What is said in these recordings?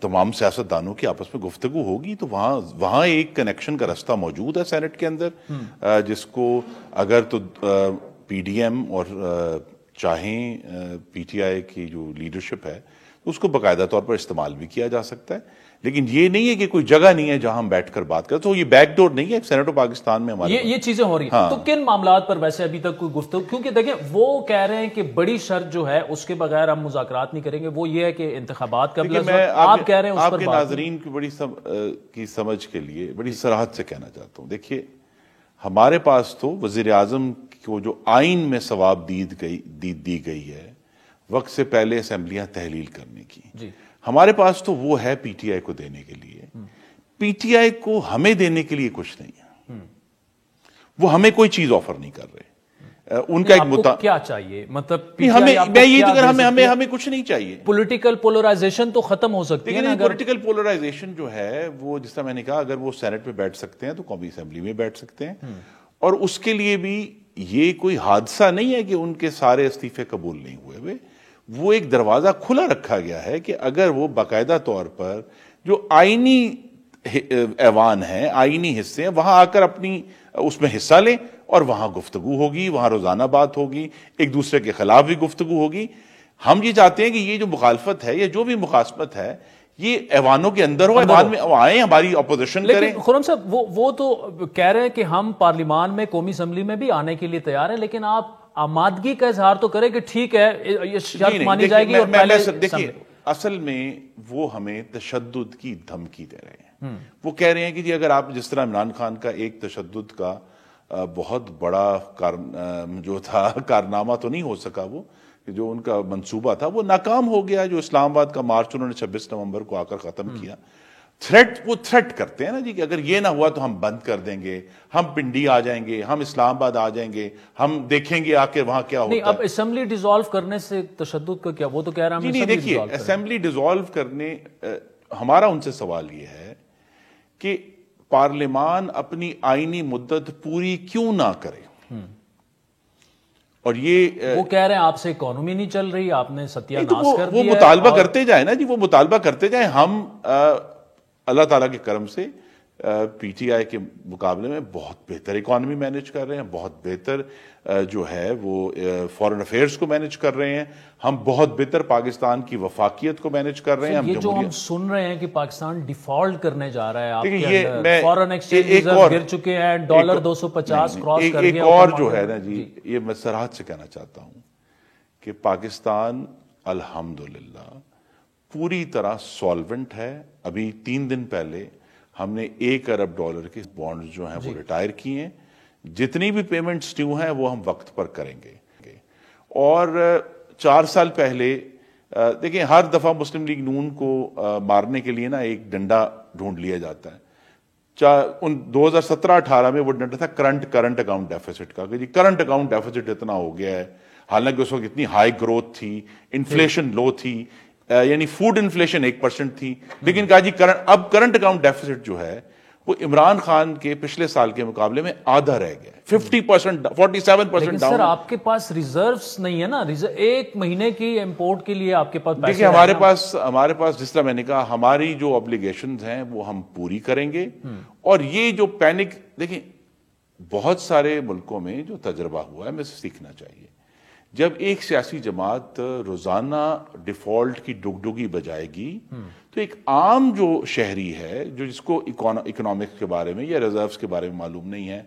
تمام سیاستدانوں کی آپس میں گفتگو ہوگی تو وہاں ایک کنیکشن کا رستہ موجود ہے سینٹ کے اندر، جس کو اگر تو پی ڈی ایم اور چاہیں پی ٹی آئی کی جو لیڈرشپ ہے اس کو باقاعدہ طور پر استعمال بھی کیا جا سکتا ہے، لیکن یہ نہیں ہے کہ کوئی جگہ نہیں ہے جہاں ہم بیٹھ کر بات کریں، تو یہ بیک ڈور نہیں ہے سینیٹ آف پاکستان میں ہمارے یہ چیزیں ہو رہی ہیں۔ تو کن معاملات پر ویسے ابھی تک کوئی گفتگو، کیونکہ دیکھیں وہ کہہ رہے ہیں کہ بڑی شرط جو ہے اس کے بغیر ہم مذاکرات نہیں کریں گے، وہ یہ ہے کہ انتخابات قبل از وقت، آپ کہہ رہے ہیں اس پر آپ کے ناظرین کی بڑی سمجھ کے لیے بڑی صراحت سے کہنا چاہتا ہوں، دیکھیے ہمارے پاس تو وزیر اعظم کو جو آئین میں ثواب دی گئی ہے وقت سے پہلے اسمبلیاں تحلیل کرنے کی، ہمارے پاس تو وہ ہے پی ٹی آئی کو دینے کے لیے، پی ٹی آئی کو ہمیں دینے کے لیے کچھ نہیں ہے، وہ ہمیں کوئی چیز آفر نہیں کر رہے، ان کا ایک کیا چاہیے، مطلب ہمیں کچھ نہیں چاہیے، پولیٹیکل پولرائزیشن تو ختم ہو سکتی ہے، پولیٹیکل پولرائزیشن جو ہے وہ جس طرح میں نے کہا اگر وہ سینٹ میں بیٹھ سکتے ہیں تو قومی اسمبلی میں بیٹھ سکتے ہیں، اور اس کے لیے بھی یہ کوئی حادثہ نہیں ہے کہ ان کے سارے استعفے قبول نہیں ہوئے، وہ ایک دروازہ کھلا رکھا گیا ہے کہ اگر وہ باقاعدہ طور پر جو آئینی ایوان ہیں، آئینی حصے ہیں، وہاں آ کر اپنی اس میں حصہ لیں اور وہاں گفتگو ہوگی، وہاں روزانہ بات ہوگی، ایک دوسرے کے خلاف بھی گفتگو ہوگی۔ ہم یہ چاہتے ہیں کہ یہ جو مخالفت ہے یا جو بھی مخاصمت ہے یہ ایوانوں کے اندر ہو، ایوان میں آئیں، ہماری اپوزیشن کریں۔ لیکن خرم صاحب وہ تو کہہ رہے ہیں کہ ہم پارلیمان میں قومی اسمبلی میں بھی آنے کے لیے تیار ہیں، لیکن آپ آمادگی کا اظہار تو کریں کہ ٹھیک ہے یہ شرط مانی جائے گی، اور پہلے دیکھیے اصل میں وہ ہمیں تشدد کی دھمکی دے رہے ہیں، وہ کہہ رہے ہیں کہ جی اگر آپ جس طرح عمران خان کا ایک تشدد کا بہت بڑا جو تھا کارنامہ تو نہیں ہو سکا، وہ جو ان کا منصوبہ تھا وہ ناکام ہو گیا، جو اسلام آباد کا مارچ انہوں نے 26 نومبر کو آ کر ختم کیا، وہ تھریٹ کرتے ہیں نا جی کہ اگر یہ نہ ہوا تو ہم بند کر دیں گے، ہم پنڈی آ جائیں گے، ہم اسلام آباد آ جائیں گے، ہم دیکھیں گے آ کے وہاں کیا ہوتا ہے۔ اب اسمبلی ڈیزالو کرنے سے تشدد کا کیا، وہ تو کہہ رہا ہے نہیں دیکھیے اسمبلی ڈیزالو کرنے، ہمارا ان سے سوال یہ ہے کہ پارلیمان اپنی آئینی مدت پوری کیوں نہ کرے، اور وہ کہہ رہے ہیں آپ سے اکانومی نہیں چل رہی، آپ نے ستیہ ناش کر دیا، وہ مطالبہ کرتے جائیں نا جی، وہ مطالبہ کرتے جائیں، ہم اللہ تعالیٰ کے کرم سے پی ٹی آئی کے مقابلے میں بہت بہتر اکانومی مینج کر رہے ہیں، بہت بہتر جو ہے وہ فورن افیئرز کو مینج کر رہے ہیں، ہم بہت بہتر پاکستان کی وفاقیت کو مینج کر رہے ہیں۔ یہ جو ہم سن رہے ہیں کہ پاکستان ڈیفالٹ کرنے جا رہا ہے، آپ کے اندر فورن ایکسچینج ریزرو گر چکے ہیں، ڈالر 250 کراس کر گیا، ایک اور جو ہے نا جی، یہ میں صراحت سے کہنا چاہتا ہوں کہ پاکستان الحمدللہ پوری طرح سالونٹ ہے۔ ابھی 3 دن پہلے ہم نے $1 ارب کے بانڈز جو ہیں وہ ریٹائر کیے ہیں، جتنی بھی پیمنٹس ڈیو ہیں وہ ہم وقت پر کریں گے، اور 4 سال پہلے دیکھیں ہر دفعہ مسلم لیگ نون کو مارنے کے لیے نا ایک ڈنڈا ڈھونڈ لیا جاتا ہے، 2017-18 میں وہ ڈنڈا تھا کرنٹ اکاؤنٹ ڈیفیسٹ کا، کہ جی کرنٹ اکاؤنٹ ڈیفیسٹ اتنا ہو گیا ہے، حالانکہ اس وقت اتنی ہائی گروتھ تھی، انفلیشن لو تھی، یعنی فوڈ انفلیشن 1% تھی، لیکن کہا جی اب کرنٹ اکاؤنٹ ڈیفیسٹ جو ہے وہ عمران خان کے پچھلے سال کے مقابلے میں آدھا رہ گیا، 50%، 47% ڈاؤن۔ سر آپ کے پاس ریزروز نہیں ہے نا، ایک مہینے کی امپورٹ کے لیے آپ کے پاس پیسے؟ دیکھیں ہمارے پاس جس طرح میں نے کہا ہماری جو اوبلیگیشنز ہیں وہ ہم پوری کریں گے، اور یہ جو پینک، دیکھیں بہت سارے ملکوں میں جو تجربہ ہوا ہے ہمیں سیکھنا چاہیے، جب ایک سیاسی جماعت روزانہ ڈیفالٹ کی ڈگڈگی بجائے گی تو ایک عام جو شہری ہے جو جس کو اکنامکس کے بارے میں یا ریزروز کے بارے میں معلوم نہیں ہے،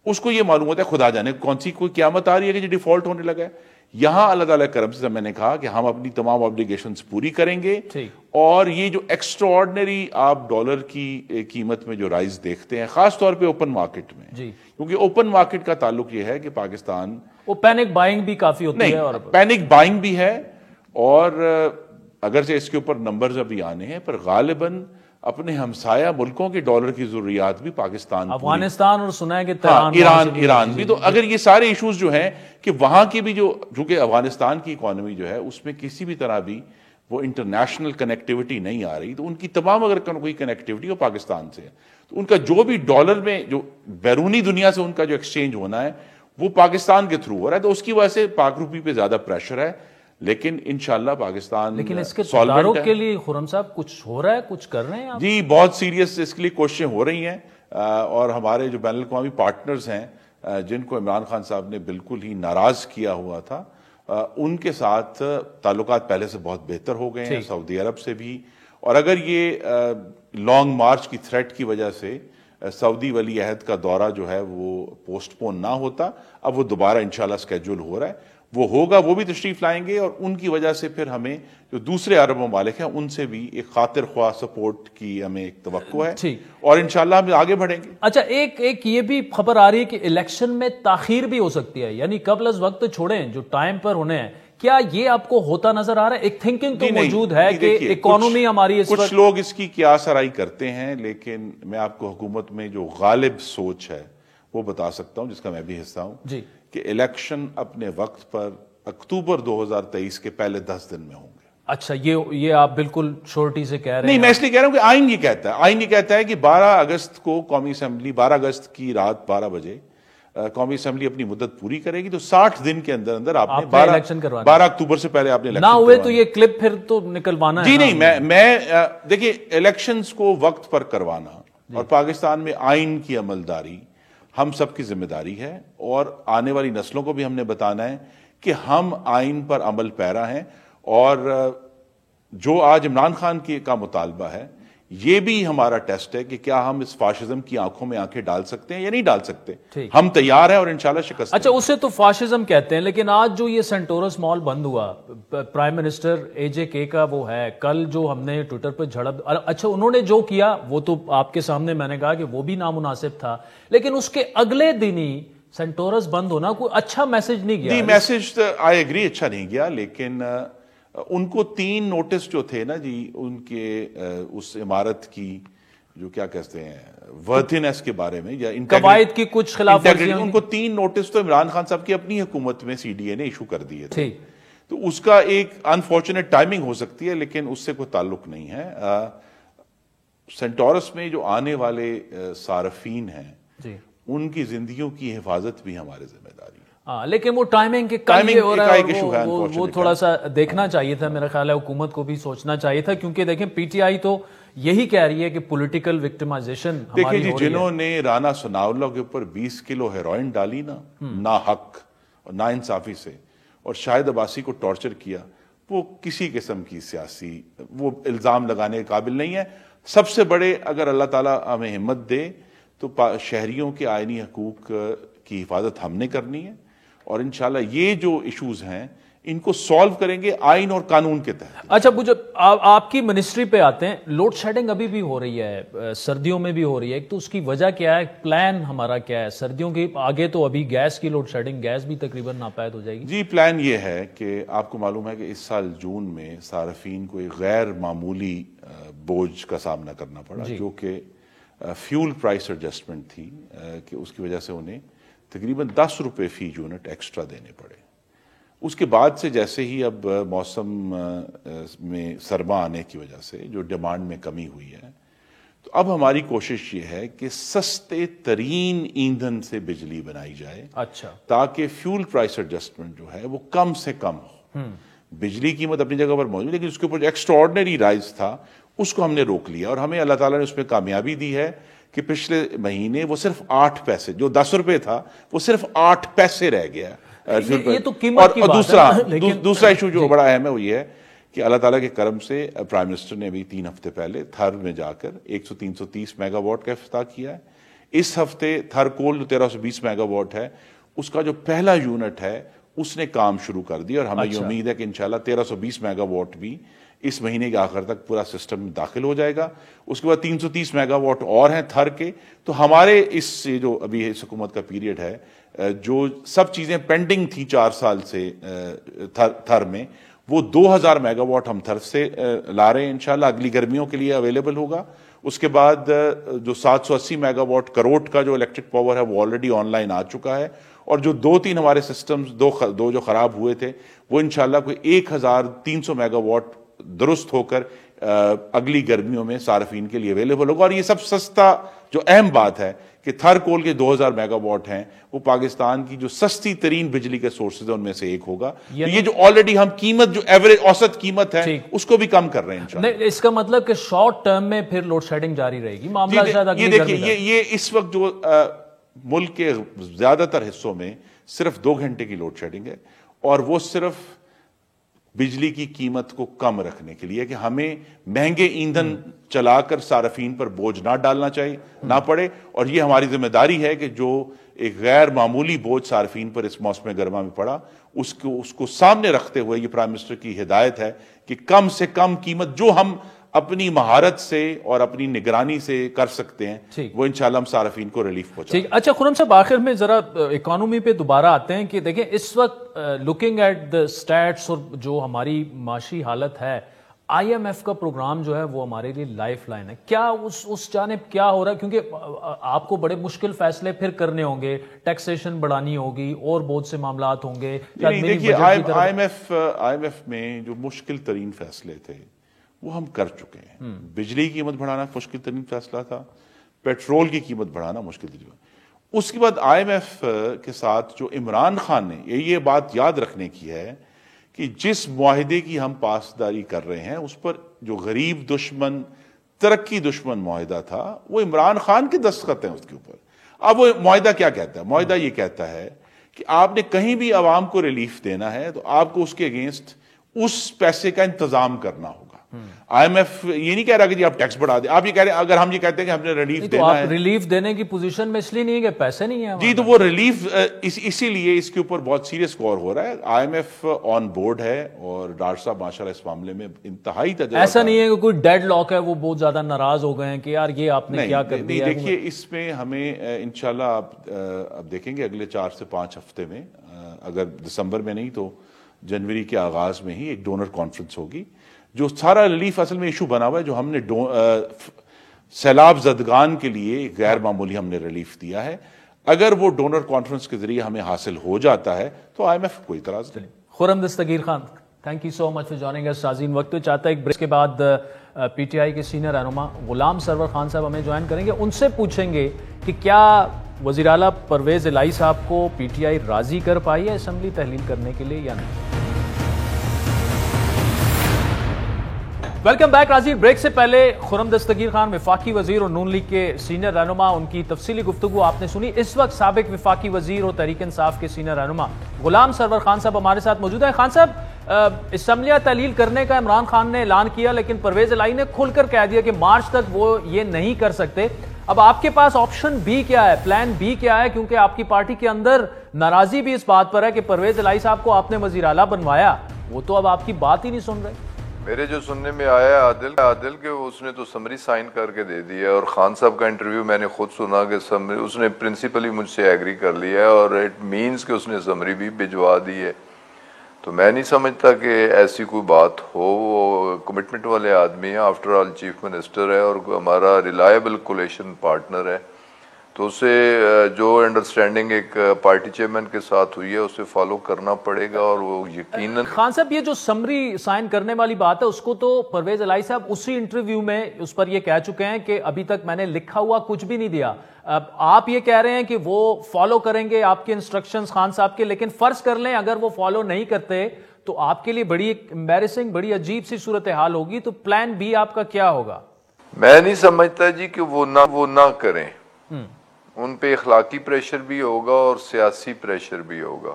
اس کو یہ معلوم ہوتا ہے خدا جانے کون سی کوئی قیامت آ رہی ہے کہ جو ڈیفالٹ ہونے لگا ہے۔ یہاں اللہ تعالیٰ کرم سے میں نے کہا کہ ہم اپنی تمام آبلیگیشنز پوری کریں گے، اور یہ جو ایکسٹراڈنری آپ ڈالر کی قیمت میں جو رائز دیکھتے ہیں خاص طور پہ اوپن مارکیٹ میں، کیونکہ اوپن مارکیٹ کا تعلق یہ ہے کہ پاکستان وہ پینک بائنگ بھی کافی ہوتی ہے، اور پینک بائنگ بھی ہے، اور اگرچہ اس کے اوپر نمبرز ابھی آنے ہیں پر غالباً اپنے ہمسایہ ملکوں کے ڈالر کی ضروریات بھی پاکستان، افغانستان اور سنا ہے کہ ایران بھی، تو اگر یہ سارے ایشوز جو ہیں کہ وہاں کی بھی چونکہ افغانستان کی اکانومی جو ہے اس میں کسی بھی طرح بھی وہ انٹرنیشنل کنیکٹیوٹی نہیں آ رہی، تو ان کی تمام اگر کوئی کنیکٹیوٹی ہو پاکستان سے، تو ان کا جو بھی ڈالر میں جو بیرونی دنیا سے ان کا جو ایکسچینج ہونا ہے وہ پاکستان کے تھرو ہو رہا ہے، تو اس کی وجہ سے پاک روپی پہ زیادہ پریشر ہے۔ لیکن انشاءاللہ پاکستان لیکن اس کے تدارک کے لیے خرم صاحب کچھ ہو رہا ہے, کچھ کر رہے ہیں آپ؟ جی بہت سیریس اس کے لیے کوششیں ہو رہی ہیں, اور ہمارے جو بین الاقوامی پارٹنرز ہیں جن کو عمران خان صاحب نے بالکل ہی ناراض کیا ہوا تھا, ان کے ساتھ تعلقات پہلے سے بہت بہتر ہو گئے ہیں, سعودی عرب سے بھی. اور اگر یہ لانگ مارچ کی تھریٹ کی وجہ سے سعودی ولی عہد کا دورہ جو ہے وہ پوسٹ پون نہ ہوتا, اب وہ دوبارہ انشاءاللہ سکیجول ہو رہا ہے, وہ ہوگا, وہ بھی تشریف لائیں گے, اور ان کی وجہ سے پھر ہمیں جو دوسرے عرب ممالک ہیں ان سے بھی ایک خاطر خواہ سپورٹ کی ہمیں ایک توقع ہے, اور انشاءاللہ ہم آگے بڑھیں گے. اچھا, ایک یہ بھی خبر آ رہی ہے کہ الیکشن میں تاخیر بھی ہو سکتی ہے, یعنی قبل از وقت چھوڑیں جو ٹائم پر ہونے ہیں, کیا یہ آپ کو ہوتا نظر آ رہا ہے؟ ایک تھنکنگ تو موجود ہے کہ اکانومی ہماری اس کچھ لوگ اس کی قیاس آرائی کرتے ہیں, لیکن میں آپ کو حکومت میں جو غالب سوچ ہے وہ بتا سکتا ہوں, جس کا میں بھی حصہ ہوں, جی, کہ الیکشن اپنے وقت پر اکتوبر 2023 کے پہلے 10 دن میں ہوں گے. اچھا, یہ آپ بالکل شورٹی سے کہہ رہے ہیں؟ نہیں, میں اس لیے کہہ رہا ہوں کہ آئین یہ کہتا ہے, آئین یہ کہتا ہے کہ 12 اگست کو قومی اسمبلی, 12 اگست کی رات 12 بجے قومی اسمبلی اپنی مدت پوری کرے گی, تو 60 دن کے اندر اندر آپ نے 12 اکتوبر سے پہلے آپ نے نہ ہوئے تو یہ کلپ پھر تو نکلوانا ہے. جی نہیں, میں دیکھیے الیکشنز کو وقت پر کروانا اور پاکستان میں آئین کی عملداری ہم سب کی ذمہ داری ہے, اور آنے والی نسلوں کو بھی ہم نے بتانا ہے کہ ہم آئین پر عمل پیرا ہیں, اور جو آج عمران خان کا مطالبہ ہے یہ بھی ہمارا ٹیسٹ ہے کہ کیا ہم اس فاشزم کی آنکھوں میں آنکھیں ڈال سکتے ہیں یا نہیں ڈال سکتے. ہم تیار ہیں اور انشاءاللہ شکست. اچھا, اسے تو فاشزم کہتے ہیں, لیکن آج جو یہ سینٹورس مال بند ہوا, پرائم منسٹر AJK کا وہ ہے, کل جو ہم نے ٹویٹر پہ جھڑپ, اچھا انہوں نے جو کیا وہ تو آپ کے سامنے میں نے کہا کہ وہ بھی نامناسب تھا, لیکن اس کے اگلے دن ہی سینٹورس بند ہونا کوئی اچھا میسج نہیں گیا. جی, میسج آئی ایگری اچھا نہیں گیا, لیکن ان کو 3 نوٹس جو تھے نا جی, ان کے اس عمارت کی جو کیا کہتے ہیں ورتھینس کے بارے میں یا قواعد کی کچھ خلاف ورزیاں, ان کو 3 نوٹس تو عمران خان صاحب کی اپنی حکومت میں CDA نے ایشو کر دیے تھے, تو اس کا ایک انفارچونیٹ ٹائمنگ ہو سکتی ہے, لیکن اس سے کوئی تعلق نہیں ہے. سینٹورس میں جو آنے والے صارفین ہیں ان کی زندگیوں کی حفاظت بھی ہماری ذمہ داری ہے. لیکن وہ ٹائمنگ کے وہ تھوڑا سا دیکھنا چاہیے تھا, میرا خیال ہے حکومت کو بھی سوچنا چاہیے تھا, کیونکہ دیکھیں PTI تو یہی کہہ رہی ہے کہ پولیٹیکل وکٹمائزیشن ہماری ہو رہی ہے. دیکھیں جی, جنہوں نے رانا ثناءاللہ کے اوپر 20 کلو ہیروئن ڈالی نا حق اور نا انصافی سے, اور شاہد عباسی کو ٹارچر کیا, وہ کسی قسم کی سیاسی وہ الزام لگانے کے قابل نہیں ہے. سب سے بڑے اگر اللہ تعالیٰ ہمیں ہمت دے تو شہریوں کے آئینی حقوق کی حفاظت ہم نے کرنی ہے, اور انشاءاللہ یہ جو ایشوز ہیں ان کو سالو کریں گے آئین اور قانون کے تحت. اچھا, مجھے آپ کی منسٹری پہ آتے ہیں. لوڈ شیڈنگ ابھی بھی ہو رہی ہے, سردیوں میں بھی ہو رہی ہے, ایک تو اس کی وجہ کیا ہے, پلان ہمارا کیا ہے سردیوں کے آگے؟ تو ابھی گیس کی لوڈ شیڈنگ, گیس بھی تقریباً ناپید ہو جائے گی. جی, پلان یہ ہے کہ آپ کو معلوم ہے کہ اس سال جون میں صارفین کو ایک غیر معمولی بوجھ کا سامنا کرنا پڑا, جو کہ فیول پرائس ایڈجسٹمنٹ تھی, کہ اس کی وجہ سے انہیں تقریباً 10 روپے فی یونٹ ایکسٹرا دینے پڑے. اس کے بعد سے جیسے ہی اب موسم میں سرما آنے کی وجہ سے جو ڈیمانڈ میں کمی ہوئی ہے, تو اب ہماری کوشش یہ ہے کہ سستے ترین ایندھن سے بجلی بنائی جائے, اچھا, تاکہ فیول پرائس ایڈجسٹمنٹ جو ہے وہ کم سے کم ہو. بجلی قیمت اپنی جگہ پر موجود, لیکن اس کے اوپر جو ایکسٹراڈنری رائز تھا اس کو ہم نے روک لیا, اور ہمیں اللہ تعالیٰ نے اس میں کامیابی دی ہے کہ پچھلے مہینے وہ صرف 8 پیسے, جو 10 روپے تھا وہ صرف 8 پیسے رہ گیا. یہ تو قیمت کی بات ہے. دوسرا ایشو جو بڑا اہم ہے وہ یہ ہے کہ اللہ تعالیٰ کے کرم سے پرائم منسٹر نے ابھی 3 ہفتے پہلے تھر میں جا کر 330 میگا واٹ کا افتتاح کیا ہے. اس ہفتے تھر کول جو 1320 میگا واٹ ہے اس کا جو پہلا یونٹ ہے اس نے کام شروع کر دیا, اور ہمیں یہ امید ہے کہ انشاءاللہ 1320 میگا واٹ بھی اس مہینے کے آخر تک پورا سسٹم میں داخل ہو جائے گا. اس کے بعد 330 میگا واٹ اور ہیں تھر کے. تو ہمارے اس جو ابھی اس حکومت کا پیریڈ ہے, جو سب چیزیں پینڈنگ تھیں 4 سال سے تھر میں, وہ 2000 میگا واٹ ہم تھر سے لا رہے ہیں, انشاءاللہ اگلی گرمیوں کے لیے اویلیبل ہوگا. اس کے بعد جو 780 میگا واٹ کروٹ کا جو الیکٹرک پاور ہے وہ آلریڈی آن لائن آ چکا ہے, اور جو 2-3 ہمارے سسٹمز دو جو خراب ہوئے تھے وہ انشاءاللہ کوئی 1300 میگا واٹ درست ہو کر اگلی گرمیوں میں صارفین کے لیے اویلیبل ہوگا. اور یہ سب سستا, جو اہم بات ہے کہ تھر کول کے 2000 میگا واٹ ہیں, وہ پاکستان کی جو سستی ترین بجلی کے سورسز ہیں ان میں سے ایک ہوگا. یہ جو آلریڈی ہم قیمت, جو ایوریج اوسط قیمت ہے, اس کو بھی کم کر رہے ہیں انشاءاللہ. اس کا مطلب کہ شارٹ ٹرم میں پھر لوڈ شیڈنگ جاری رہے گی, معاملہ شاید اگلی یہ دیکھیں, یہ اس وقت جو ملک کے زیادہ تر حصوں میں صرف 2 گھنٹے کی لوڈ شیڈنگ ہے, اور وہ صرف بجلی کی قیمت کو کم رکھنے کے لیے کہ ہمیں مہنگے ایندھن چلا کر صارفین پر بوجھ نہ ڈالنا چاہیے, نہ پڑے. اور یہ ہماری ذمہ داری ہے کہ جو ایک غیر معمولی بوجھ صارفین پر اس موسم گرما میں پڑا, اس کو سامنے رکھتے ہوئے یہ پرائم منسٹر کی ہدایت ہے کہ کم سے کم قیمت جو ہم اپنی مہارت سے اور اپنی نگرانی سے کر سکتے ہیں, وہ انشاءاللہ ہم صارفین کو ریلیف پہنچائیں. اچھا خرم صاحب, آخر میں ذرا اکانومی پہ دوبارہ آتے ہیں کہ دیکھیں اس وقت لوکنگ ایٹ دا اسٹیٹس اور جو ہماری معاشی حالت ہے, آئی ایم ایف کا پروگرام جو ہے وہ ہمارے لیے لائف لائن ہے. کیا اس جانب کیا ہو رہا ہے, کیونکہ آپ کو بڑے مشکل فیصلے پھر کرنے ہوں گے, ٹیکسیشن بڑھانی ہوگی اور بہت سے معاملات ہوں گے. دیکھیے آئی ایم ایف میں جو مشکل ترین فیصلے تھے وہ ہم کر چکے ہیں. بجلی کی قیمت بڑھانا مشکل ترین فیصلہ تھا, پیٹرول کی قیمت بڑھانا مشکل ترین. اس کے بعد آئی ایم ایف کے ساتھ جو عمران خان نے یہ بات یاد رکھنے کی ہے کہ جس معاہدے کی ہم پاسداری کر رہے ہیں اس پر جو غریب دشمن, ترقی دشمن معاہدہ تھا, وہ عمران خان کے دستخط ہیں اس کے اوپر. اب وہ معاہدہ کیا کہتا ہے؟ معاہدہ یہ کہتا ہے کہ آپ نے کہیں بھی عوام کو ریلیف دینا ہے تو آپ کو اس کے اگینسٹ اس پیسے کا انتظام کرنا ہوگا. آئی ایم ایف یہ نہیں کہہ رہا کہ جی آپ ٹیکس بڑھا دیں. آپ یہ کہہ رہے ہیں اگر ہم یہ کہتے ہیں کہ ہم نے ریلیف دینا ہے, ریلیف دینے کی پوزیشن میں اس لیے نہیں ہے کہ پیسے نہیں ہیں جی, تو وہ ریلیف اسی لیے اس کے اوپر بہت سیریس غور ہو رہا ہے. I M F on board ہے اور ڈاکٹر صاحب ماشاءاللہ اس معاملے میں انتہائی تجربہ. ایسا نہیں ہے کہ کوئی ڈیڈ لاک ہے, وہ بہت زیادہ ناراض ہو گئے ہیں کہ یار یہ آپ نے کیا کر دیا. دیکھیے اس میں ہمیں انشاءاللہ آپ دیکھیں گے اگلے 4 سے 5 ہفتے میں, اگر دسمبر میں نہیں تو جنوری کے آغاز میں ہی ایک ڈونر کانفرنس ہوگی. جو سارا ریلیف اصل میں ایشو بنا ہوا ہے, جو ہم نے سیلاب زدگان کے لیے غیر معمولی ہم نے ریلیف دیا ہے, اگر وہ ڈونر کانفرنس کے ذریعے ہمیں حاصل ہو جاتا ہے تو آئی ایم ایف کوئی اعتراض نہیں. Khurram Dastgir Khan, thank you so much for joining us. سازین وقت تو چاہتا ہے ایک بریک کے بعد پی ٹی آئی کے سینئر رہنما غلام سرور خان صاحب ہمیں جوائن کریں گے. ان سے پوچھیں گے کہ کیا وزیر اعلیٰ پرویز الہی صاحب کو پی ٹی آئی راضی کر پائی ہے اسمبلی تحلیل کرنے کے لیے یا نہیں. ویلکم بیک ناظرین. بریک سے پہلے خرم دستگیر خان وفاقی وزیر اور نون لیگ کے سینئر رہنما, ان کی تفصیلی گفتگو آپ نے سنی. اس وقت سابق وفاقی وزیر اور تحریک انصاف کے سینئر رہنما غلام سرور خان صاحب ہمارے ساتھ موجود ہیں. خان صاحب, اسمبلیاں تحلیل کرنے کا عمران خان نے اعلان کیا, لیکن پرویز الہی نے کھل کر کہہ دیا کہ مارچ تک وہ یہ نہیں کر سکتے. اب آپ کے پاس آپشن بی کیا ہے, پلان بی کیا ہے, کیونکہ آپ کی پارٹی کے اندر ناراضی بھی اس بات پر ہے کہ پرویز الہی صاحب کو آپ نے وزیر اعلیٰ بنوایا, وہ تو اب آپ کی بات ہی نہیں سن رہے. میرے جو سننے میں آیا عادل کہ اس نے تو سمری سائن کر کے دے دی ہے, اور خان صاحب کا انٹرویو میں نے خود سنا کہ سمری اس نے پرنسپلی مجھ سے ایگری کر لیا ہے, اور اٹ مینز کہ اس نے سمری بھی بھجوا دی ہے. تو میں نہیں سمجھتا کہ ایسی کوئی بات ہو. وہ کمٹمنٹ والے آدمی ہیں, آفٹر آل چیف منسٹر ہے اور ہمارا ریلائبل کولیشن پارٹنر ہے, تو اسے جو انڈرسٹینڈنگ ایک پارٹی چیئرمین کے ساتھ ہوئی ہے اسے فالو کرنا پڑے گا. اور وہ یقیناً خان صاحب یہ جو سمری سائن کرنے والی بات ہے اس کو تو پرویز الہی صاحب اسی انٹرویو میں اس پر یہ کہہ چکے ہیں کہ ابھی تک میں نے لکھا ہوا کچھ بھی نہیں دیا. آپ یہ کہہ رہے ہیں کہ وہ فالو کریں گے آپ کے انسٹرکشنز خان صاحب کے, لیکن فرض کر لیں اگر وہ فالو نہیں کرتے تو آپ کے لیے بڑی امبیرسنگ, بڑی عجیب سی صورتحال ہوگی. تو پلان بی آپ کا کیا ہوگا؟ میں نہیں سمجھتا جی کہ وہ نہ کریں. ان پہ اخلاقی پریشر بھی ہوگا اور سیاسی پریشر بھی ہوگا,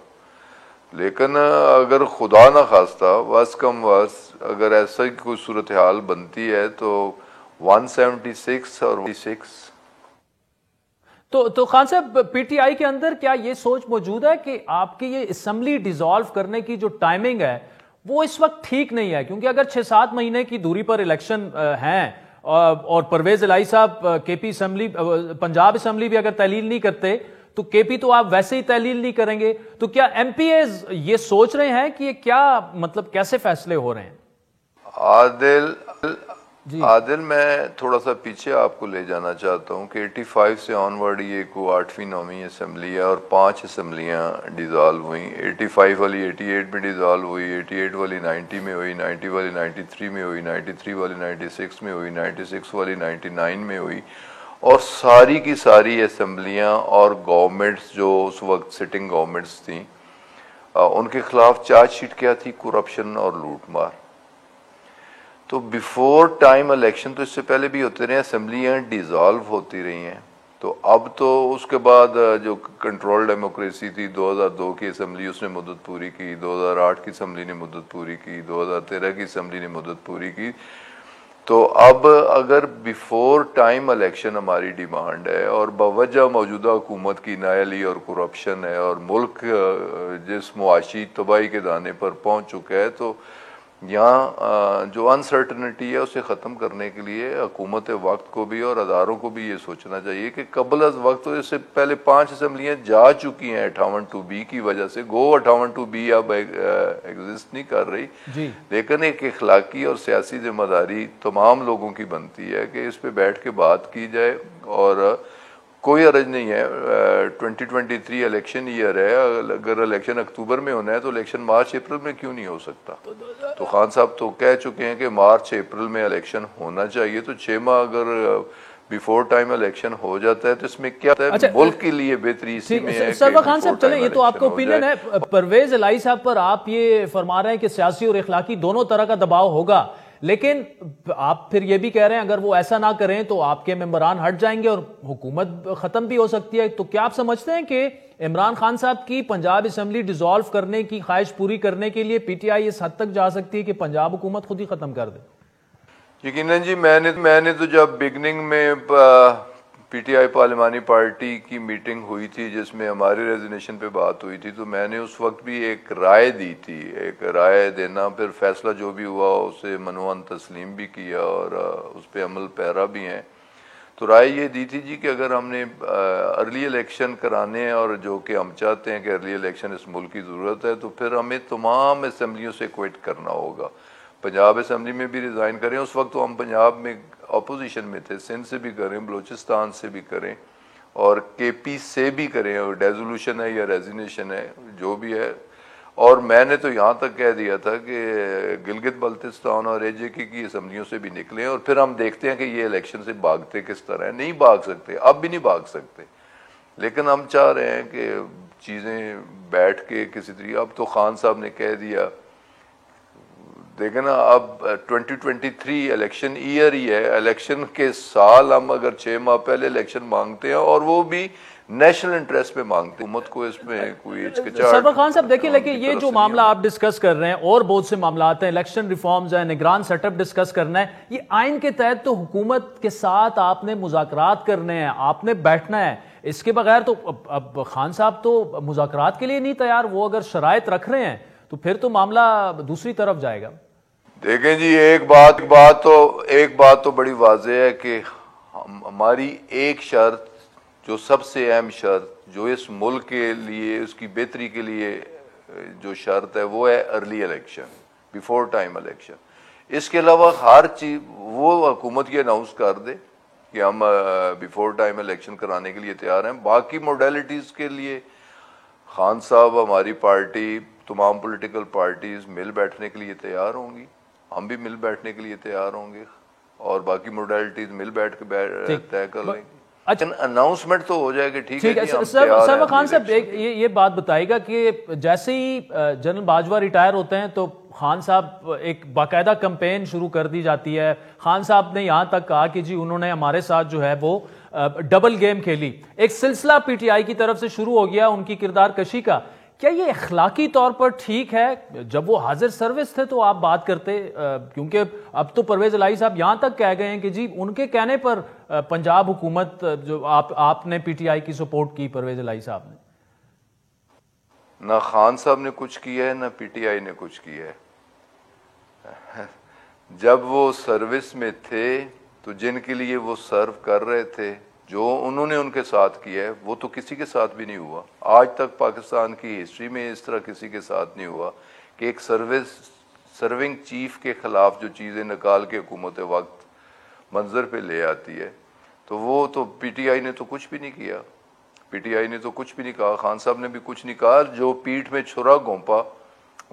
لیکن اگر خدا نہ خواستہ وس کم وس اگر ایسا کوئی صورتحال بنتی ہے تو 176 اور 176. تو خان صاحب پی ٹی آئی کے اندر کیا یہ سوچ موجود ہے کہ آپ کی یہ اسمبلی ڈیزالو کرنے کی جو ٹائمنگ ہے وہ اس وقت ٹھیک نہیں ہے, کیونکہ اگر 6-7 مہینے کی دوری پر الیکشن ہیں اور پرویز الہی صاحب کے پی اسمبلی پنجاب اسمبلی بھی اگر تحلیل نہیں کرتے تو کے پی تو آپ ویسے ہی تحلیل نہیں کریں گے, تو کیا ایم پی ایز یہ سوچ رہے ہیں کہ یہ کیا مطلب کیسے فیصلے ہو رہے ہیں؟ عادل عادل میں تھوڑا سا پیچھے آپ کو لے جانا چاہتا ہوں کہ 85 سے آن ورڈ یہ کو 8ویں 9ویں اسمبلی ہے اور 5 اسمبلیاں ڈیزالو ہوئیں. 85 والی 88 میں ڈیزالو ہوئی, 88 والی 90 میں ہوئی, 90 والی 93 میں ہوئی, 93 والی 96 میں ہوئی, 96 والی 99 میں ہوئی, اور ساری کی ساری اسمبلیاں اور گورنمنٹس جو اس وقت سٹنگ گورنمنٹس تھیں ان کے خلاف چارج شیٹ کیا تھی؟ کرپشن اور لوٹ مار. تو بیفور ٹائم الیکشن تو اس سے پہلے بھی ہوتے رہے, اسمبلیاں ڈیزالو ہوتی رہی ہیں. تو اب تو اس کے بعد جو کنٹرول ڈیموکریسی تھی 2002 کی اسمبلی اس نے مدت پوری کی, 2008 کی اسمبلی نے مدت پوری کی, 2013 کی اسمبلی نے مدت پوری کی. تو اب اگر بیفور ٹائم الیکشن ہماری ڈیمانڈ ہے اور بوجہ موجودہ حکومت کی نااہلی اور کرپشن ہے اور ملک جس معاشی تباہی کے دانے پر پہنچ چکا ہے, تو یہاں جو انسرٹنٹی ہے اسے ختم کرنے کے لیے حکومت وقت کو بھی اور اداروں کو بھی یہ سوچنا چاہیے کہ قبل از وقت اس سے پہلے 5 اسمبلیاں جا چکی ہیں 58(2)B کی وجہ سے. گو 58(2)B اب ایگزسٹ نہیں کر رہی, لیکن ایک اخلاقی اور سیاسی ذمہ داری تمام لوگوں کی بنتی ہے کہ اس پہ بیٹھ کے بات کی جائے. اور کوئی حرج نہیں ہے, 2023 الیکشن ایئر ہے, اگر الیکشن اکتوبر میں ہونا ہے تو الیکشن مارچ اپریل میں کیوں نہیں ہو سکتا؟ تو خان صاحب تو کہہ چکے ہیں کہ مارچ اپریل میں الیکشن ہونا چاہیے. تو 6 ماہ اگر بیفور ٹائم الیکشن ہو جاتا ہے تو اس میں کیا ہے؟ ملک کے لیے بہتری اسی میں ہے. سرور خان صاحب چلیں, یہ تو آپ کا اوپینین ہے. پرویز الہی صاحب پر آپ یہ فرما رہے ہیں کہ سیاسی اور اخلاقی دونوں طرح کا دباؤ ہوگا, لیکن آپ پھر یہ بھی کہہ رہے ہیں اگر وہ ایسا نہ کریں تو آپ کے ممبران ہٹ جائیں گے اور حکومت ختم بھی ہو سکتی ہے. تو کیا آپ سمجھتے ہیں کہ عمران خان صاحب کی پنجاب اسمبلی ڈیزالو کرنے کی خواہش پوری کرنے کے لیے پی ٹی آئی اس حد تک جا سکتی ہے کہ پنجاب حکومت خود ہی ختم کر دے؟ یقیناً جی, میں نے تو جب بگننگ میں پی ٹی آئی پارلیمانی پارٹی کی میٹنگ ہوئی تھی جس میں ہماری ریزینیشن پہ بات ہوئی تھی, تو میں نے اس وقت بھی ایک رائے دی تھی. ایک رائے دینا, پھر فیصلہ جو بھی ہوا اسے منوان تسلیم بھی کیا اور اس پہ عمل پیرا بھی ہیں. تو رائے یہ دی تھی جی کہ اگر ہم نے ارلی الیکشن کرانے ہیں اور جو کہ ہم چاہتے ہیں کہ ارلی الیکشن اس ملک کی ضرورت ہے, تو پھر ہمیں تمام اسمبلیوں سے کوئٹ کرنا ہوگا. پنجاب اسمبلی میں بھی ریزائن کریں, اس وقت تو ہم پنجاب میں اپوزیشن میں تھے, سندھ سے بھی کریں, بلوچستان سے بھی کریں اور کے پی سے بھی کریں, اور ڈیزولوشن ہے یا ریزینیشن ہے جو بھی ہے. اور میں نے تو یہاں تک کہہ دیا تھا کہ گلگت بلتستان اور اے جے کے کی اسمبلیوں سے بھی نکلیں اور پھر ہم دیکھتے ہیں کہ یہ الیکشن سے بھاگتے کس طرح ہیں. نہیں بھاگ سکتے, اب بھی نہیں بھاگ سکتے, لیکن ہم چاہ رہے ہیں کہ چیزیں بیٹھ کے کسی طریقے. اب تو خان صاحب نے کہہ دیا, دیکھیں نا, اب 2023 الیکشن ایئر ہی ہے, الیکشن کے سال ہم اگر 6 ماہ پہلے الیکشن مانگتے ہیں اور وہ بھی نیشنل انٹرسٹ پہ مانگتے ہیں, حکومت کو اس میں کوئی ہچکچاہٹ. سرور خان صاحب دیکھیں, لیکن یہ جو معاملہ آپ ڈسکس کر رہے ہیں اور بہت سے معاملات ہیں, الیکشن ریفارمز ہیں, نگران سیٹ اپ ڈسکس کرنا ہے, یہ آئین کے تحت تو حکومت کے ساتھ آپ نے مذاکرات کرنے ہیں, آپ نے بیٹھنا ہے. اس کے بغیر تو اب خان صاحب تو مذاکرات کے لیے نہیں تیار, وہ اگر شرائط رکھ رہے ہیں تو پھر تو معاملہ دوسری طرف جائے گا. دیکھیں جی, ایک بات تو بڑی واضح ہے کہ ہماری ایک شرط, جو سب سے اہم شرط, جو اس ملک کے لیے اس کی بہتری کے لیے جو شرط ہے وہ ہے early election, before time election. اس کے علاوہ ہر چیز وہ حکومت یہ اناؤنس کر دے کہ ہم بیفور ٹائم الیکشن کرانے کے لیے تیار ہیں. باقی موڈیلٹیز کے لیے خان صاحب, ہماری پارٹی, تمام پولیٹیکل پارٹیز مل بیٹھنے کے لیے تیار ہوں گی, ہم بھی مل بیٹھنے کے لیے تیار ہوں گے, اور باقی موڈیلٹیز مل بیٹھ کے طے کر لیں گے. اناؤنسمنٹ تو ہو جائے گی. ٹھیک ہے جی, سرور خان صاحب یہ بات بتائے گا کہ جیسے ہی جنرل باجوہ ریٹائر ہوتے ہیں تو خان صاحب ایک باقاعدہ کمپین شروع کر دی جاتی ہے. خان صاحب نے یہاں تک کہا کہ جی انہوں نے ہمارے ساتھ جو ہے وہ ڈبل گیم کھیلی. ایک سلسلہ پی ٹی آئی کی طرف سے شروع ہو گیا ان کی کردار کشی کا. کیا یہ اخلاقی طور پر ٹھیک ہے؟ جب وہ حاضر سروس تھے تو آپ بات کرتے, کیونکہ اب تو پرویز الہی صاحب یہاں تک کہہ گئے ہیں کہ جی ان کے کہنے پر پنجاب حکومت جو آپ نے پی ٹی آئی کی سپورٹ کی, پرویز الہی صاحب نے. نہ خان صاحب نے کچھ کیا ہے, نہ پی ٹی آئی نے کچھ کیا ہے. جب وہ سروس میں تھے تو جن کے لیے وہ سرو کر رہے تھے, جو انہوں نے ان کے ساتھ کیا ہے, وہ تو کسی کے ساتھ بھی نہیں ہوا. آج تک پاکستان کی ہسٹری میں اس طرح کسی کے ساتھ نہیں ہوا کہ ایک سرونگ چیف کے خلاف جو چیزیں نکال کے حکومت وقت منظر پہ لے آتی ہے. تو وہ تو پی ٹی آئی نے تو کچھ بھی نہیں کیا, پی ٹی آئی نے تو کچھ بھی نہیں کہا, خان صاحب نے بھی کچھ نہیں کہا. جو پیٹھ میں چھرا گھونپا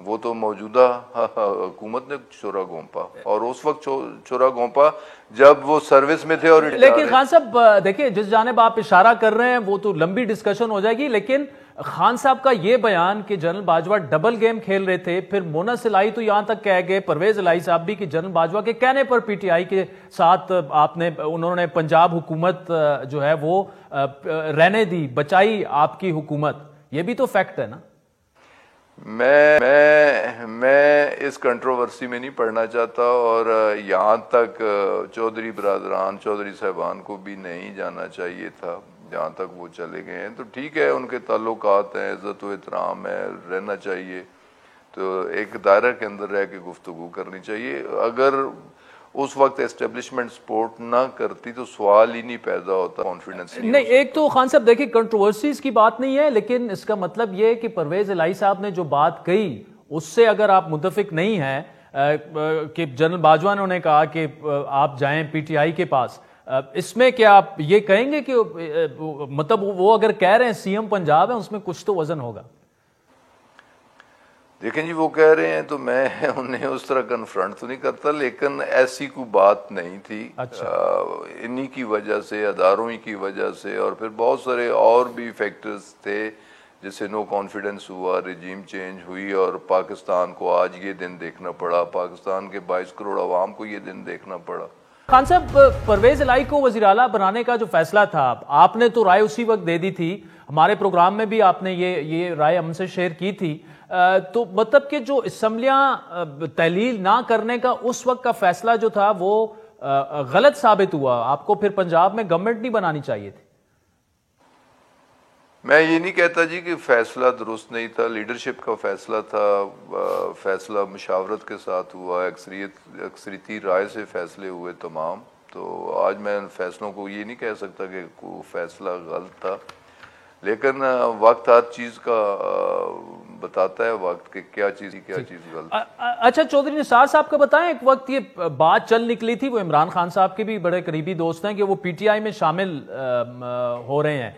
وہ تو موجودہ حکومت نے چھرا گھونپا, اور اس وقت چھرا گھونپا جب وہ سروس میں تھے. اور لیکن خان صاحب دیکھیں, جس جانب آپ اشارہ کر رہے ہیں وہ تو لمبی ڈسکشن ہو جائے گی, لیکن خان صاحب کا یہ بیان کہ جنرل باجوہ ڈبل گیم کھیل رہے تھے, پھر مونس الہی تو یہاں تک کہہ گئے, پرویز الہی صاحب بھی, کہ جنرل باجوہ کے کہنے پر پی ٹی آئی کے ساتھ انہوں نے پنجاب حکومت جو ہے وہ رہنے دی, بچائی آپ کی حکومت. یہ بھی تو فیکٹ ہے نا. میں اس کنٹروورسی میں نہیں پڑھنا چاہتا, اور یہاں تک چودھری برادران, چودھری صاحبان کو بھی نہیں جانا چاہیے تھا جہاں تک وہ چلے گئے ہیں. تو ٹھیک ہے, ان کے تعلقات ہیں, عزت و احترام ہے, رہنا چاہیے, تو ایک دائرہ کے اندر رہ کے گفتگو کرنی چاہیے. اگر اس وقت اسٹیبلشمنٹ سپورٹ نہ کرتی تو سوال ہی نہیں پیدا ہوتا, کانفیڈنس نہیں. ایک تو خان صاحب دیکھیں کنٹروورسیز کی بات نہیں ہے, لیکن اس کا مطلب یہ کہ پرویز الہی صاحب نے جو بات کہی اس سے اگر آپ متفق نہیں ہیں کہ جنرل باجوہ نے کہا کہ آپ جائیں پی ٹی آئی کے پاس, اس میں کیا آپ یہ کہیں گے کہ مطلب وہ اگر کہہ رہے ہیں سی ایم پنجاب ہے, اس میں کچھ تو وزن ہوگا؟ دیکھیں جی, وہ کہہ رہے ہیں تو میں انہیں اس طرح کنفرنٹ تو نہیں کرتا, لیکن ایسی کوئی بات نہیں تھی. انہی کی وجہ سے, اداروں ہی کی وجہ سے, اور پھر بہت سارے اور بھی فیکٹرز تھے جس سے نو کانفیڈنس ہوا, رجیم چینج ہوئی, اور پاکستان کو آج یہ دن دیکھنا پڑا, پاکستان کے 22 کروڑ عوام کو یہ دن دیکھنا پڑا. خان صاحب, پرویز الہی کو وزیر اعلیٰ بنانے کا جو فیصلہ تھا, آپ نے تو رائے اسی وقت دے دی تھی, ہمارے پروگرام میں بھی آپ نے یہ رائے ہم سے شیئر کی تھی. تو مطلب کہ جو اسمبلیاں تحلیل نہ کرنے کا اس وقت کا فیصلہ جو تھا وہ غلط ثابت ہوا, آپ کو پھر پنجاب میں گورنمنٹ نہیں بنانی چاہیے تھی. میں یہ نہیں کہتا جی کہ فیصلہ درست نہیں تھا, لیڈرشپ کا فیصلہ تھا, فیصلہ مشاورت کے ساتھ ہوا, اکثریتی رائے سے فیصلے ہوئے تمام. تو آج میں ان فیصلوں کو یہ نہیں کہہ سکتا کہ کوئی فیصلہ غلط تھا, لیکن وقت ہر چیز کا بتاتا ہے, وقت کہ کیا چیز غلط. اچھا, چودھری نثار صاحب کا بتائیں, ایک وقت یہ بات چل نکلی تھی, وہ عمران خان صاحب کے بھی بڑے قریبی دوست ہیں, کہ وہ پی ٹی آئی میں شامل ہو رہے ہیں.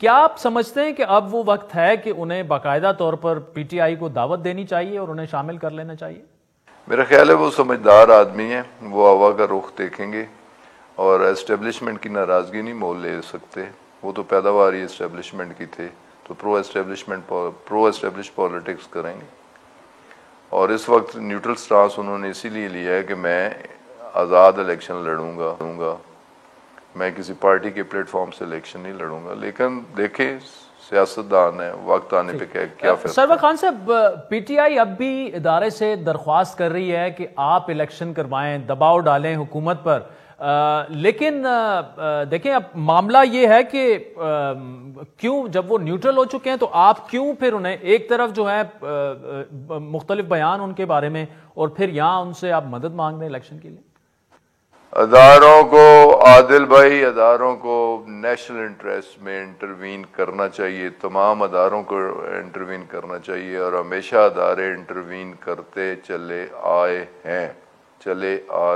کیا آپ سمجھتے ہیں کہ اب وہ وقت ہے کہ انہیں باقاعدہ طور پر پی ٹی آئی کو دعوت دینی چاہیے اور انہیں شامل کر لینا چاہیے؟ میرا خیال ہے وہ سمجھدار آدمی ہیں, وہ ہوا کا رخ دیکھیں گے, اور اسٹیبلشمنٹ کی ناراضگی نہیں مول لے سکتے. وہ تو پیداوار ہی اسٹیبلشمنٹ کی تھے, تو پرو اسٹیبلش پالیٹکس کریں گے. اور اس وقت نیوٹرل سٹانس انہوں نے اسی لیے لیا ہے کہ میں آزاد الیکشن لڑوں گا, میں کسی پارٹی کے پلیٹ فارم سے الیکشن نہیں لڑوں گا. لیکن دیکھیں, سیاستدان ہے, وقت آنے پہ کیا فیصلہ. سرور خان صاحب, پی ٹی آئی اب بھی ادارے سے درخواست کر رہی ہے کہ آپ الیکشن کروائیں, دباؤ ڈالیں حکومت پر, لیکن دیکھیں اب معاملہ یہ ہے کہ کیوں جب وہ نیوٹرل ہو چکے ہیں تو آپ کیوں پھر انہیں ایک طرف جو ہے مختلف بیان ان کے بارے میں, اور پھر یہاں ان سے آپ مدد مانگ رہے ہیں الیکشن کے لیے؟ اداروں کو, عادل بھائی, اداروں کو نیشنل انٹرسٹ میں انٹروین کرنا چاہیے, تمام اداروں کو انٹروین کرنا چاہیے, اور ہمیشہ ادارے انٹروین کرتے چلے آ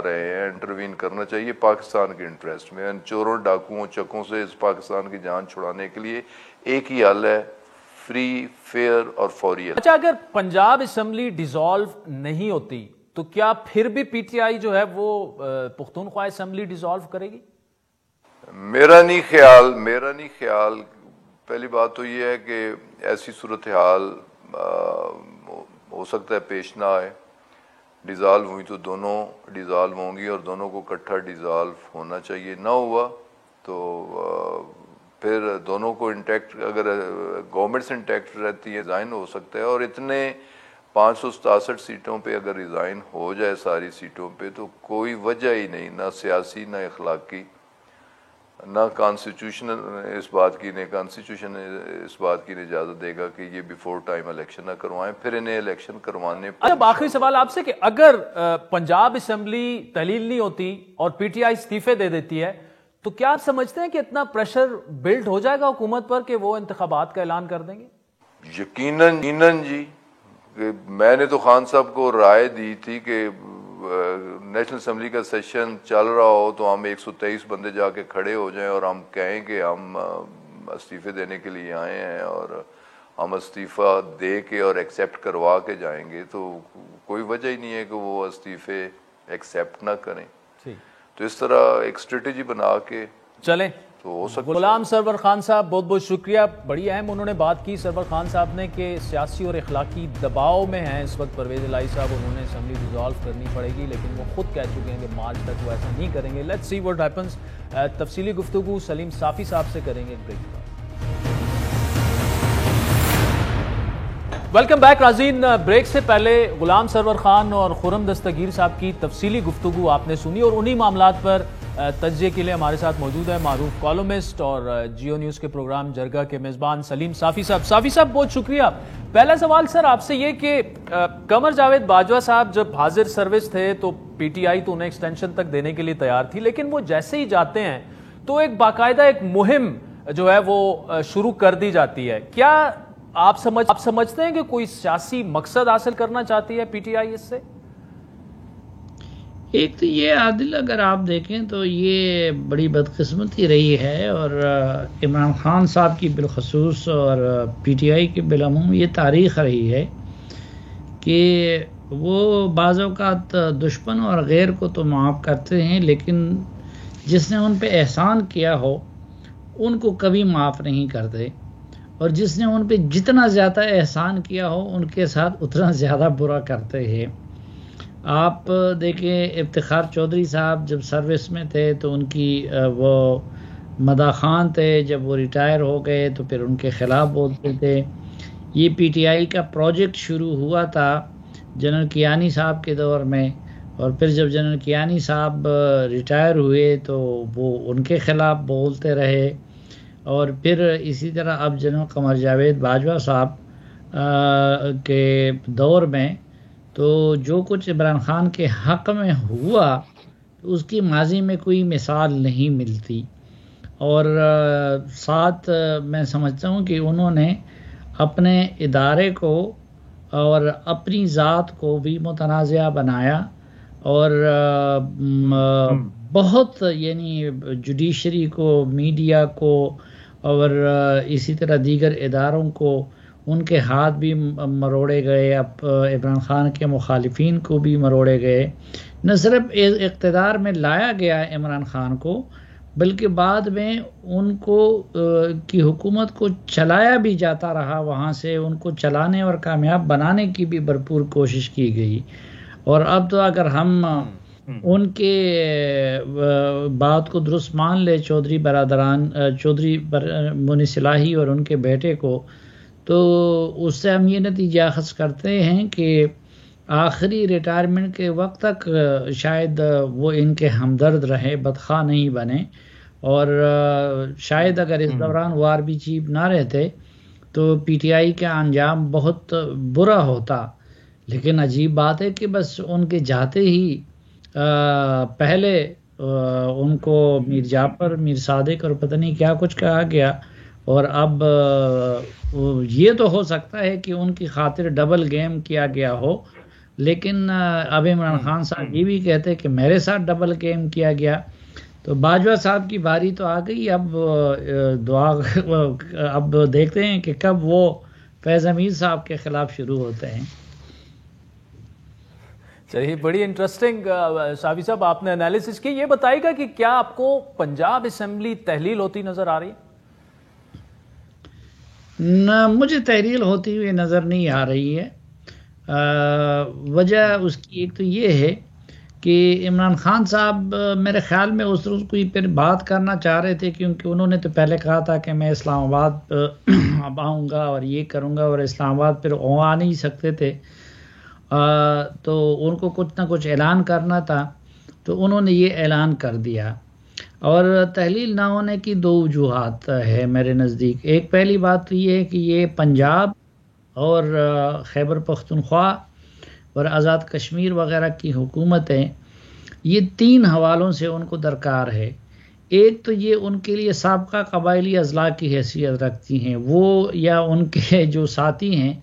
رہے ہیں. انٹروین کرنا چاہیے پاکستان کے انٹرسٹ میں. ان چوروں, ڈاکوؤں, چکوں سے اس پاکستان کی جان چھڑانے کے لیے ایک ہی حل ہے, فری, فیئر اور فوری. اچھا, اگر پنجاب اسمبلی ڈیزالو نہیں ہوتی تو کیا پھر بھی پی ٹی آئی جو ہے وہ پختونخوا اسمبلی ڈیزالو کرے گی؟ میرا نہیں خیال. پہلی بات تو یہ ہے کہ ایسی صورتحال ہو سکتا ہے پیش نہ آئے. ڈیزالو ہوئی تو دونوں ڈیزالو ہوں گی, اور دونوں کو اکٹھا ڈیزالو ہونا چاہیے. نہ ہوا تو پھر دونوں کو انٹیکٹ, اگر گورنمنٹس انٹیکٹ رہتی ہے, ریزائن ہو سکتا ہے. اور اتنے 567 سیٹوں پہ اگر ریزائن ہو جائے ساری سیٹوں پہ, تو کوئی وجہ ہی نہیں, نہ سیاسی, نہ اخلاقی, نہ کانسٹیٹیوشن اس بات کی اجازت دے گا کہ یہ بیفور ٹائم الیکشن نہ کروائیں. پھر انہیں الیکشن کروانے. اب آخری سوال آپ سے, کہ اگر پنجاب اسمبلی تحلیل نہیں ہوتی اور پی ٹی آئی استعفے دے دیتی ہے, تو کیا آپ سمجھتے ہیں کہ اتنا پریشر بلڈ ہو جائے گا حکومت پر کہ وہ انتخابات کا اعلان کر دیں گے؟ یقیناً جی. میں نے تو خان صاحب کو رائے دی تھی کہ نیشنل اسمبلی کا سیشن چل رہا ہو تو ہم 123 بندے جا کے کھڑے ہو جائیں اور ہم کہیں کہ ہم استعفے دینے کے لیے آئے ہیں اور ہم استعفیٰ دے کے اور ایکسیپٹ کروا کے جائیں گے، تو کوئی وجہ ہی نہیں ہے کہ وہ استعفے ایکسیپٹ نہ کریں. تو اس طرح ایک اسٹریٹجی بنا کے چلیں. تو ہو سکتا. غلام سرور خان صاحب بہت بہت شکریہ. بڑی اہم انہوں نے بات کی سرور خان صاحب نے کہ سیاسی اور اخلاقی دباؤ میں ہیں اس وقت پرویز الہی صاحب. انہوں نے اسمبلی ڈیزالو کرنی پڑے گی لیکن وہ خود کہہ چکے ہیں کہ مارچ تک وہ ایسا نہیں کریں گے. Let's see what happens. تفصیلی گفتگو سلیم صافی صاحب سے کریں گے بریک کے بعد. ویلکم بیک ناظرین. بریک سے پہلے غلام سرور خان اور خرم دستگیر صاحب کی تفصیلی گفتگو آپ نے سنی اور انہی معاملات پر تجزیے کے لیے ہمارے ساتھ موجود ہے معروف کالمسٹ اور جیو نیوز کے پروگرام جرگہ کے میزبان سلیم صافی صاحب. صافی صاحب بہت شکریہ. پہلا سوال سر آپ سے یہ کہ قمر جاوید باجوہ صاحب جب حاضر سروس تھے تو پی ٹی آئی تو انہیں ایکسٹینشن تک دینے کے لیے تیار تھی، لیکن وہ جیسے ہی جاتے ہیں تو ایک باقاعدہ ایک مہم جو ہے وہ شروع کر دی جاتی ہے. کیا آپ سمجھتے ہیں کہ کوئی سیاسی مقصد حاصل کرنا چاہتی ہے پی ٹی آئی اس سے؟ ایک تو یہ عادل اگر آپ دیکھیں تو یہ بڑی بدقسمتی رہی ہے اور عمران خان صاحب کی بالخصوص اور پی ٹی آئی کے بالعموم یہ تاریخ رہی ہے کہ وہ بعض اوقات دشمن اور غیر کو تو معاف کرتے ہیں لیکن جس نے ان پہ احسان کیا ہو ان کو کبھی معاف نہیں کرتے، اور جس نے ان پہ جتنا زیادہ احسان کیا ہو ان کے ساتھ اتنا زیادہ برا کرتے ہیں. آپ دیکھیں افتخار چودھری صاحب جب سروس میں تھے تو ان کی وہ مداح خان تھے، جب وہ ریٹائر ہو گئے تو پھر ان کے خلاف بولتے تھے. یہ پی ٹی آئی کا پروجیکٹ شروع ہوا تھا جنرل کیانی صاحب کے دور میں، اور پھر جب جنرل کیانی صاحب ریٹائر ہوئے تو وہ ان کے خلاف بولتے رہے، اور پھر اسی طرح اب جنرل قمر جاوید باجوہ صاحب کے دور میں تو جو کچھ عمران خان کے حق میں ہوا اس کی ماضی میں کوئی مثال نہیں ملتی. اور ساتھ میں سمجھتا ہوں کہ انہوں نے اپنے ادارے کو اور اپنی ذات کو بھی متنازعہ بنایا، اور بہت یعنی جوڈیشری کو، میڈیا کو اور اسی طرح دیگر اداروں کو ان کے ہاتھ بھی مروڑے گئے، عمران خان کے مخالفین کو بھی مروڑے گئے. نہ صرف اقتدار میں لایا گیا عمران خان کو بلکہ بعد میں ان کو کی حکومت کو چلایا بھی جاتا رہا، وہاں سے ان کو چلانے اور کامیاب بنانے کی بھی بھرپور کوشش کی گئی. اور اب تو اگر ہم ان کے بات کو درست مان لے چودھری برادران، چودھری مونس الہی اور ان کے بیٹے کو، تو اس سے ہم یہ نتیجہ اخذ کرتے ہیں کہ آخری ریٹائرمنٹ کے وقت تک شاید وہ ان کے ہمدرد رہے، بدخواہ نہیں بنے، اور شاید اگر اس دوران وار بھی چیف نہ رہتے تو پی ٹی آئی کا انجام بہت برا ہوتا. لیکن عجیب بات ہے کہ بس ان کے جاتے ہی پہلے ان کو میر جعفر، میر صادق اور پتہ نہیں کیا کچھ کہا گیا، اور اب یہ تو ہو سکتا ہے کہ ان کی خاطر ڈبل گیم کیا گیا ہو، لیکن اب عمران خان صاحب یہ بھی کہتے کہ میرے ساتھ ڈبل گیم کیا گیا. تو باجوہ صاحب کی باری تو آ گئی، اب دعا اب دیکھتے ہیں کہ کب وہ فیض حمید صاحب کے خلاف شروع ہوتے ہیں. چلیے بڑی انٹرسٹنگ صافی صاحب آپ نے انالیسس کی. یہ بتائے گا کہ کیا آپ کو پنجاب اسمبلی تحلیل ہوتی نظر آ رہی ہے؟ نہ، مجھے تحلیل ہوتی ہوئی نظر نہیں آ رہی ہے. وجہ اس کی ایک تو یہ ہے کہ عمران خان صاحب میرے خیال میں اس روز کوئی پھر بات کرنا چاہ رہے تھے، کیونکہ انہوں نے تو پہلے کہا تھا کہ میں اسلام آباد اب آؤں گا اور یہ کروں گا، اور اسلام آباد پھر آ نہیں سکتے تھے، تو ان کو کچھ نہ کچھ اعلان کرنا تھا، تو انہوں نے یہ اعلان کر دیا. اور تحلیل نہ ہونے کی دو وجوہات ہے میرے نزدیک. ایک پہلی بات تو یہ ہے کہ یہ پنجاب اور خیبر پختونخوا اور آزاد کشمیر وغیرہ کی حکومتیں، یہ تین حوالوں سے ان کو درکار ہے. ایک تو یہ ان کے لیے سابقہ قبائلی اضلاع کی حیثیت رکھتی ہیں، وہ یا ان کے جو ساتھی ہیں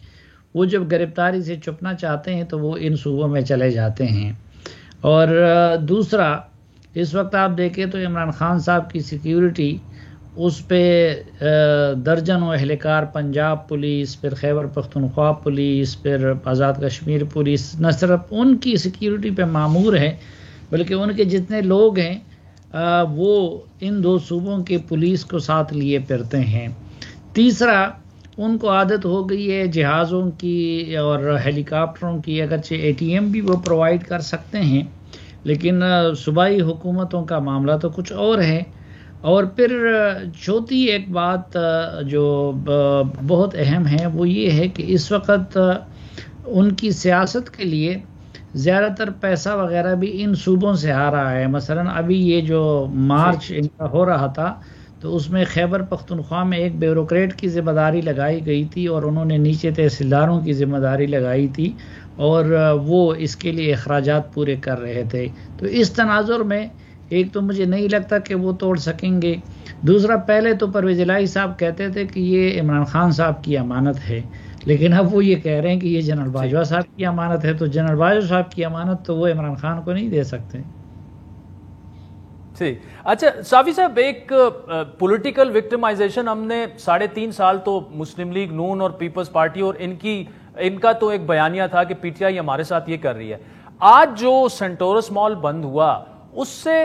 وہ جب گرفتاری سے چھپنا چاہتے ہیں تو وہ ان صوبوں میں چلے جاتے ہیں. اور دوسرا اس وقت آپ دیکھیں تو عمران خان صاحب کی سیکیورٹی اس پہ درجنوں اہلکار پنجاب پولیس، پھر خیبر پختونخوا پولیس، پھر آزاد کشمیر پولیس نہ صرف ان کی سیکیورٹی پہ مامور ہے بلکہ ان کے جتنے لوگ ہیں وہ ان دو صوبوں کے پولیس کو ساتھ لیے پھرتے ہیں۔ تیسرا، ان کو عادت ہو گئی ہے جہازوں کی اور ہیلی کاپٹروں کی، اگرچہ اے ٹی ایم بھی وہ پرووائڈ کر سکتے ہیں لیکن صوبائی حکومتوں کا معاملہ تو کچھ اور ہے۔ اور پھر چوتھی ایک بات جو بہت اہم ہے وہ یہ ہے کہ اس وقت ان کی سیاست کے لیے زیادہ تر پیسہ وغیرہ بھی ان صوبوں سے آ رہا ہے۔ مثلا ابھی یہ جو مارچ ان کا ہو رہا تھا تو اس میں خیبر پختونخوا میں ایک بیوروکریٹ کی ذمہ داری لگائی گئی تھی اور انہوں نے نیچے تحصیلداروں کی ذمہ داری لگائی تھی اور وہ اس کے لیے اخراجات پورے کر رہے تھے۔ تو اس تناظر میں ایک تو مجھے نہیں لگتا کہ وہ توڑ سکیں گے، دوسرا پہلے تو پرویز الہی صاحب کہتے تھے کہ یہ عمران خان صاحب کی امانت ہے، لیکن اب وہ یہ کہہ رہے ہیں کہ یہ جنرل باجوہ صاحب کی امانت ہے، تو جنرل باجوہ صاحب کی امانت تو وہ عمران خان کو نہیں دے سکتے۔ ٹھیک، اچھا صافی صاحب، ایک پولیٹیکل وکٹمائزیشن ہم نے 3.5 سال تو مسلم لیگ نون اور پیپلز پارٹی اور ان کا تو ایک بیانیہ تھا کہ پی ٹی آئی ہمارے ساتھ یہ کر رہی ہے۔ آج جو سینٹورس مال بند ہوا اس سے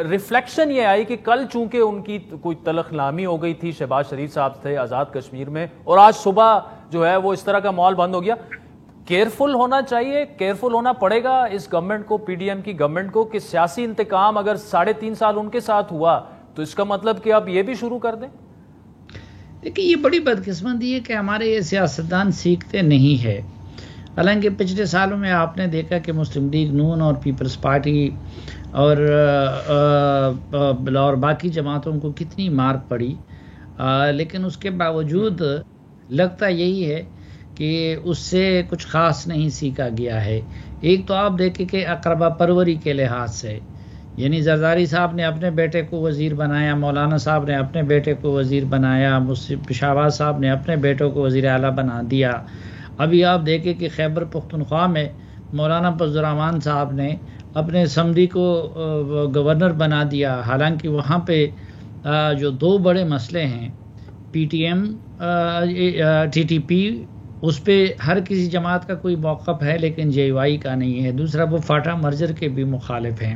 ریفلیکشن یہ آئی کہ کل چونکہ ان کی کوئی تلخ نامی ہو گئی تھی، شہباز شریف صاحب تھے آزاد کشمیر میں، اور آج صبح جو ہے وہ اس طرح کا مال بند ہو گیا۔ کیئرفل ہونا چاہیے، کیئرفل ہونا پڑے گا اس گورنمنٹ کو، پی ڈی ایم کی گورنمنٹ کو، کہ سیاسی انتقام اگر 3.5 سال ان کے ساتھ ہوا تو اس کا مطلب کہ اب یہ بھی شروع کر دیں۔ دیکھیں یہ بڑی بدقسمتی ہے کہ ہمارے یہ سیاستدان سیکھتے نہیں ہے۔ حالانکہ پچھلے سالوں میں آپ نے دیکھا کہ مسلم لیگ نون اور پیپلز پارٹی اور باقی جماعتوں کو کتنی مار پڑی، لیکن اس کے باوجود لگتا یہی ہے کہ اس سے کچھ خاص نہیں سیکھا گیا ہے۔ ایک تو آپ دیکھیں کہ اقربا پروری کے لحاظ سے، یعنی زرداری صاحب نے اپنے بیٹے کو وزیر بنایا، مولانا صاحب نے اپنے بیٹے کو وزیر بنایا، شہباز صاحب نے اپنے بیٹوں کو وزیر اعلیٰ بنا دیا۔ ابھی آپ دیکھیں کہ خیبر پختونخوا میں مولانا فضل الرحمان صاحب نے اپنے سمدی کو گورنر بنا دیا، حالانکہ وہاں پہ جو دو بڑے مسئلے ہیں، P T M T T P, اس پہ ہر کسی جماعت کا کوئی موقف ہے لیکن جے یو آئی کا نہیں ہے، دوسرا وہ فاٹا مرجر کے بھی مخالف ہیں،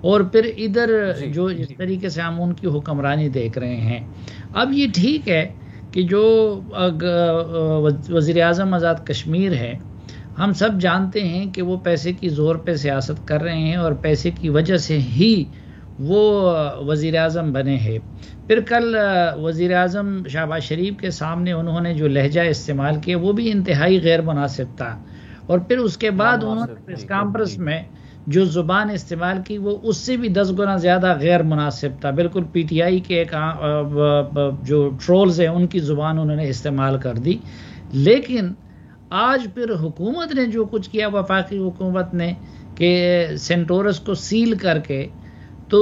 اور پھر ادھر جو اس طریقے سے ہم ان کی حکمرانی دیکھ رہے ہیں۔ اب یہ ٹھیک ہے کہ جو وزیر اعظم آزاد کشمیر ہے، ہم سب جانتے ہیں کہ وہ پیسے کی زور پہ سیاست کر رہے ہیں اور پیسے کی وجہ سے ہی وہ وزیر اعظم بنے ہیں۔ پھر کل وزیر اعظم شہباز شریف کے سامنے انہوں نے جو لہجہ استعمال کیا وہ بھی انتہائی غیر مناسب تھا، اور پھر اس کے بعد انہوں نے پریس کانفرنس میں جو زبان استعمال کی وہ اس سے بھی 10 گنا زیادہ غیر مناسب تھا، بالکل پی ٹی آئی کے ایک جو ٹرولز ہیں ان کی زبان انہوں نے استعمال کر دی۔ لیکن آج پھر حکومت نے جو کچھ کیا، وفاقی حکومت نے، کہ سینٹورس کو سیل کر کے، تو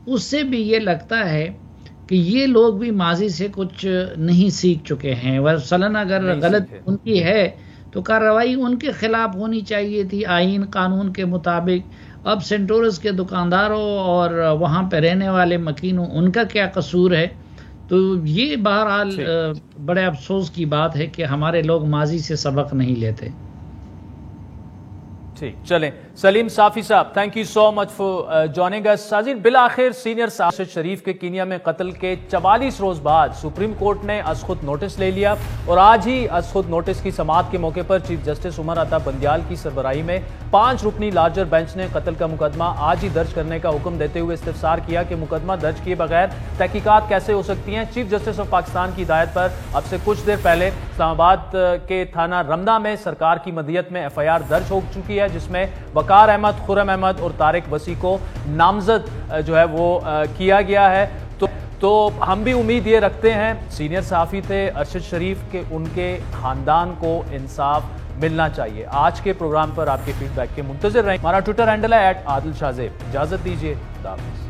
اس سے بھی یہ لگتا ہے کہ یہ لوگ بھی ماضی سے کچھ نہیں سیکھ چکے ہیں، مثلاً اگر غلط ان کی ہے تو کارروائی ان کے خلاف ہونی چاہیے تھی آئین قانون کے مطابق۔ اب سینٹورس کے دکانداروں اور وہاں پہ رہنے والے مکینوں ان کا کیا قصور ہے؟ تو یہ بہرحال بڑے افسوس کی بات ہے کہ ہمارے لوگ ماضی سے سبق نہیں لیتے۔ ٹھیک، چلیں سلیم صافی صاحب، thank you so much for joining us. سازین، بالآخر سینئر ارشد شریف کے کینیا میں قتل کے 44 روز بعد سپریم کورٹ نے از خود نوٹس لے لیا، اور آج ہی از خود نوٹس کی سماعت کے موقع پر چیف جسٹس عمر عطا بندیال کی سربراہی میں 5 رکنی لارجر بینچ نے قتل کا مقدمہ آج ہی درج کرنے کا حکم دیتے ہوئے استفسار کیا کہ مقدمہ درج کیے بغیر تحقیقات کیسے ہو سکتی ہیں۔ چیف جسٹس آف پاکستان کی ہدایت پر اب سے کچھ دیر پہلے اسلام آباد کے تھانہ رمدہ میں سرکار کی مدیت میں ایف آئی آر درج ہو چکی ہے، جس میں وقار احمد، خرم احمد اور طارق وسیع کو نامزد جو ہے وہ کیا گیا ہے۔ تو ہم بھی امید یہ رکھتے ہیں، سینئر صحافی تھے ارشد شریف، کہ ان کے خاندان کو انصاف ملنا چاہیے۔ آج کے پروگرام پر آپ کے فیڈ بیک کے منتظر رہیں۔ ہمارا ٹویٹر ہینڈل ہے @عادل شاہ زیب۔ اجازت دیجیے، خدا حافظ۔